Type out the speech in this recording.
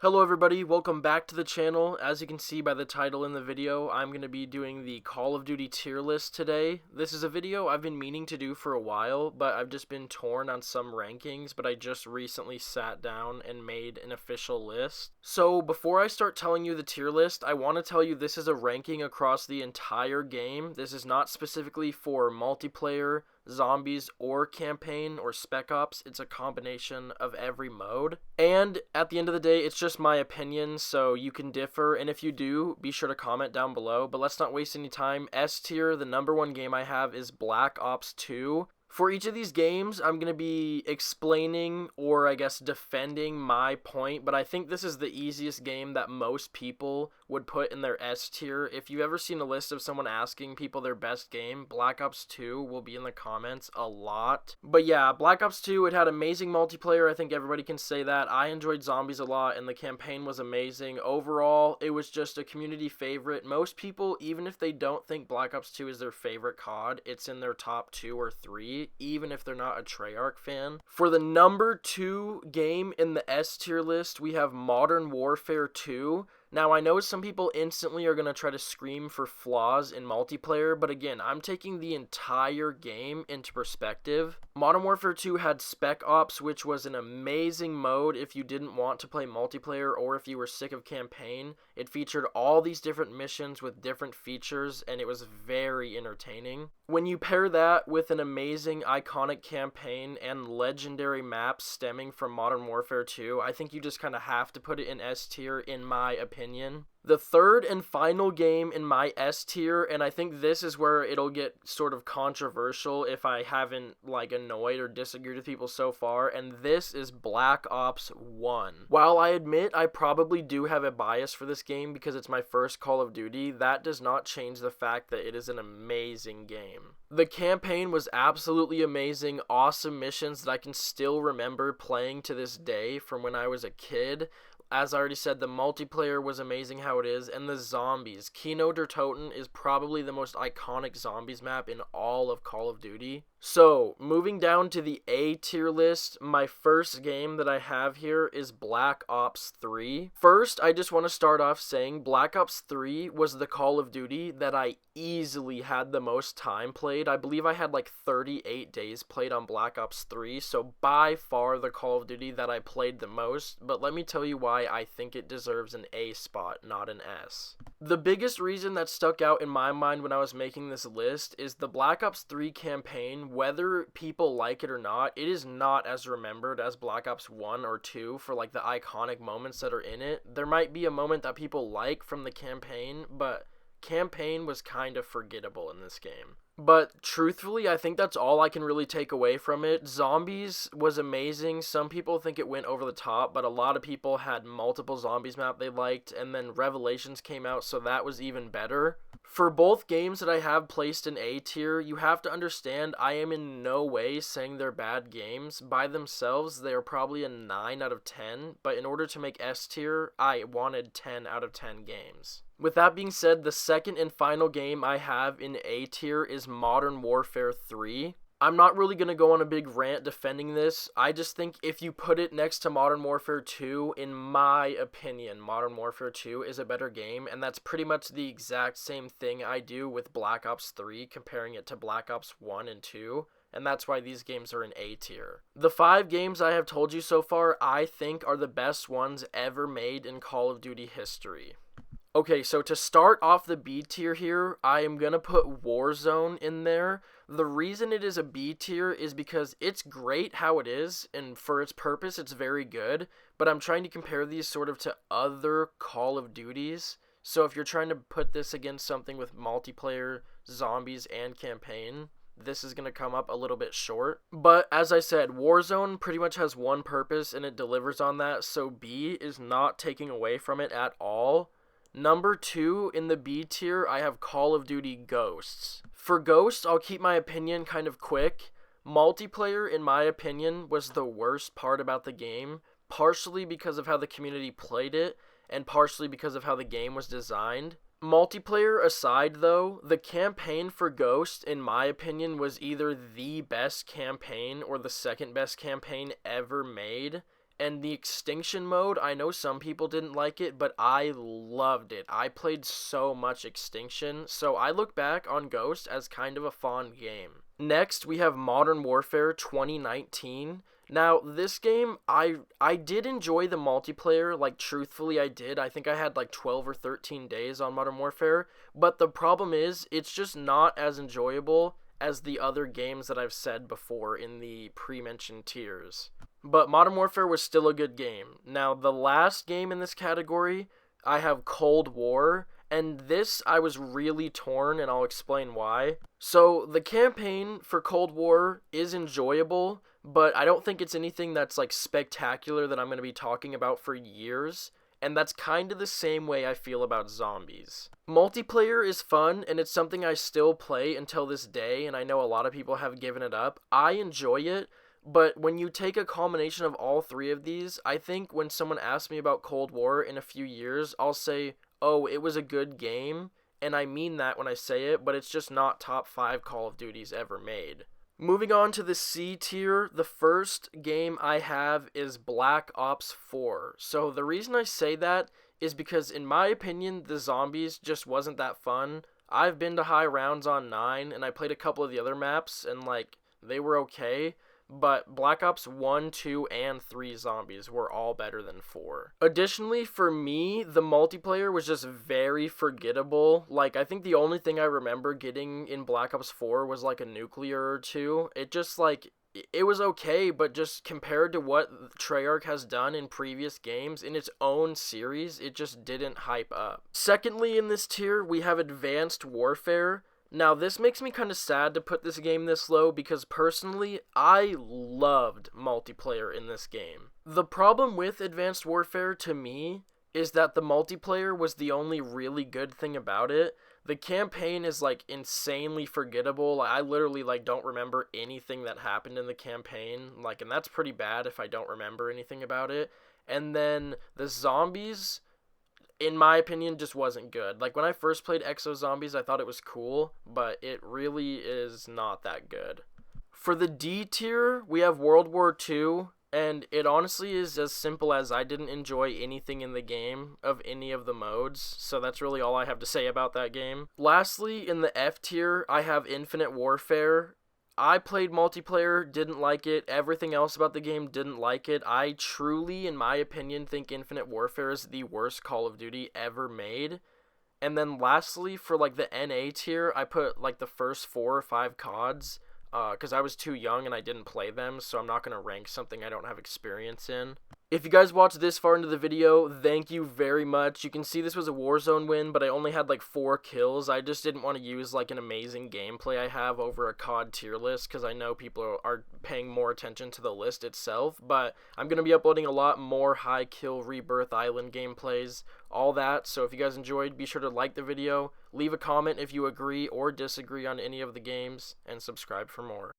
Hello everybody, welcome back to the channel. As you can see by the title in the video, I'm going to be doing the Call of Duty tier list today. This is a video I've been meaning to do for a while, but I've just been torn on some rankings, but I just recently sat down and made an official list. So before I start telling you the tier list, I want to tell you this is a ranking across the entire game. This is not specifically for multiplayer, zombies, or campaign, or spec ops. It's a combination of every mode. And at the end of the day, it's just my opinion, so you can differ, and if you do, be sure to comment down below. But let's not waste any time. S tier, the number one game I have is Black Ops 2. For each of these games, I'm going to be explaining, or I guess defending my point, but I think this is the easiest game that most people would put in their S tier. If you've ever seen a list of someone asking people their best game, Black Ops 2 will be in the comments a lot. But yeah, Black Ops 2, it had amazing multiplayer. I think everybody can say that. I enjoyed zombies a lot, and the campaign was amazing. Overall, it was just a community favorite. Most people, even if they don't think Black Ops 2 is their favorite COD, it's in their top 2 or 3. Even if they're not a Treyarch fan. For the number 2 game in the S tier list, we have Modern Warfare 2. Now, I know some people instantly are going to try to scream for flaws in multiplayer, but again, I'm taking the entire game into perspective. Modern Warfare 2 had Spec Ops, which was an amazing mode if you didn't want to play multiplayer or if you were sick of campaign. It featured all these different missions with different features, and it was very entertaining. When you pair that with an amazing, iconic campaign and legendary maps stemming from Modern Warfare 2, I think you just kind of have to put it in S tier, in my opinion. The third and final game in my S tier, and I think this is where it'll get sort of controversial if I haven't annoyed or disagreed with people so far, and this is Black Ops 1. While I admit I probably do have a bias for this game because it's my first Call of Duty, that does not change the fact that it is an amazing game. The campaign was absolutely amazing, awesome missions that I can still remember playing to this day from when I was a kid. As I already said, the multiplayer was amazing how it is, and the zombies. Kino der Toten is probably the most iconic zombies map in all of Call of Duty. So, moving down to the A tier list, my first game that I have here is Black Ops 3. First, I just want to start off saying Black Ops 3 was the Call of Duty that I easily had the most time played. I believe I had 38 days played on Black Ops 3, so by far the Call of Duty that I played the most, but let me tell you why I think it deserves an A spot, not an S. The biggest reason that stuck out in my mind when I was making this list is the Black Ops 3 campaign. Whether people like it or not, it is not as remembered as Black Ops 1 or 2 for the iconic moments that are in it. There might be a moment that people like from the campaign, but campaign was kind of forgettable in this game. But truthfully, I think that's all I can really take away from it. Zombies was amazing. Some people think it went over the top, but a lot of people had multiple zombies map they liked, and then Revelations came out, so that was even better. For both games that I have placed in A tier, you have to understand I am in no way saying they're bad games. By themselves, they are probably a 9 out of 10, but in order to make S tier, I wanted 10 out of 10 games. With that being said, the second and final game I have in A tier is Modern Warfare 3. I'm not really going to go on a big rant defending this. I just think if you put it next to Modern Warfare 2, in my opinion, Modern Warfare 2 is a better game, and that's pretty much the exact same thing I do with Black Ops 3, comparing it to Black Ops 1 and 2. And that's why these games are in A tier. The 5 games I have told you so far, I think are the best ones ever made in Call of Duty history. Okay, so to start off the B tier here, I am going to put Warzone in there. The reason it is a B tier is because it's great how it is, and for its purpose, it's very good, but I'm trying to compare these sort of to other Call of Duties. So if you're trying to put this against something with multiplayer, zombies, and campaign, this is going to come up a little bit short. But as I said, Warzone pretty much has one purpose, and it delivers on that, so B is not taking away from it at all. Number 2 in the B tier, I have Call of Duty Ghosts. For Ghosts, I'll keep my opinion kind of quick. Multiplayer, in my opinion, was the worst part about the game, partially because of how the community played it, and partially because of how the game was designed. Multiplayer aside, though, the campaign for Ghost, in my opinion, was either the best campaign or the second best campaign ever made. And the extinction mode, I know some people didn't like it, but I loved it. I played so much extinction, so I look back on Ghost as kind of a fond game. Next, we have Modern Warfare 2019. Now, this game, I did enjoy the multiplayer, like, truthfully I did. I think I had, like, 12 or 13 days on Modern Warfare, but the problem is, it's just not as enjoyable as the other games that I've said before in the pre-mentioned tiers. But Modern Warfare was still a good game. Now, the last game in this category, I have Cold War, and this I was really torn, and I'll explain why. So, the campaign for Cold War is enjoyable, but I don't think it's anything that's, like, spectacular that I'm going to be talking about for years, and that's kind of the same way I feel about zombies. Multiplayer is fun, and it's something I still play until this day, and I know a lot of people have given it up. I enjoy it, but when you take a combination of all three of these, I think when someone asks me about Cold War in a few years, I'll say, oh, it was a good game, and I mean that when I say it, but it's just not top 5 Call of Duties ever made. Moving on to the C tier, the first game I have is Black Ops 4. So the reason I say that is because, in my opinion, the zombies just wasn't that fun. I've been to high rounds on 9, and I played a couple of the other maps, and, like, they were okay. But Black Ops 1, 2, and 3 zombies were all better than 4. Additionally, for me, the multiplayer was just very forgettable. Like, I think the only thing I remember getting in Black Ops 4 was, like, a nuclear or two. It just, like, it was okay, but just compared to what Treyarch has done in previous games in its own series, it just didn't hype up. Secondly, in this tier, we have Advanced Warfare. Now, this makes me kind of sad to put this game this low because, personally, I loved multiplayer in this game. The problem with Advanced Warfare, to me, is that the multiplayer was the only really good thing about it. The campaign is, like, insanely forgettable. I literally, like, don't remember anything that happened in the campaign, like, and that's pretty bad if I don't remember anything about it. And then the zombies, in my opinion, just wasn't good. Like, when I first played Exo Zombies, I thought it was cool, but it really is not that good. For the D tier, we have World War II, and it honestly is as simple as I didn't enjoy anything in the game of any of the modes, so that's really all I have to say about that game. Lastly, in the F tier, I have Infinite Warfare. I played multiplayer, didn't like it. Everything else about the game, didn't like it. I truly, in my opinion, think Infinite Warfare is the worst Call of Duty ever made. And then lastly, for, like, the NA tier, I put, like, the first 4 or 5 CODs, because I was too young and I didn't play them, so I'm not going to rank something I don't have experience in. If you guys watched this far into the video, thank you very much. You can see this was a Warzone win, but I only had like 4 kills. I just didn't want to use like an amazing gameplay I have over a COD tier list because I know people are paying more attention to the list itself. But I'm going to be uploading a lot more high kill Rebirth Island gameplays, all that. So if you guys enjoyed, be sure to like the video, leave a comment if you agree or disagree on any of the games, and subscribe for more.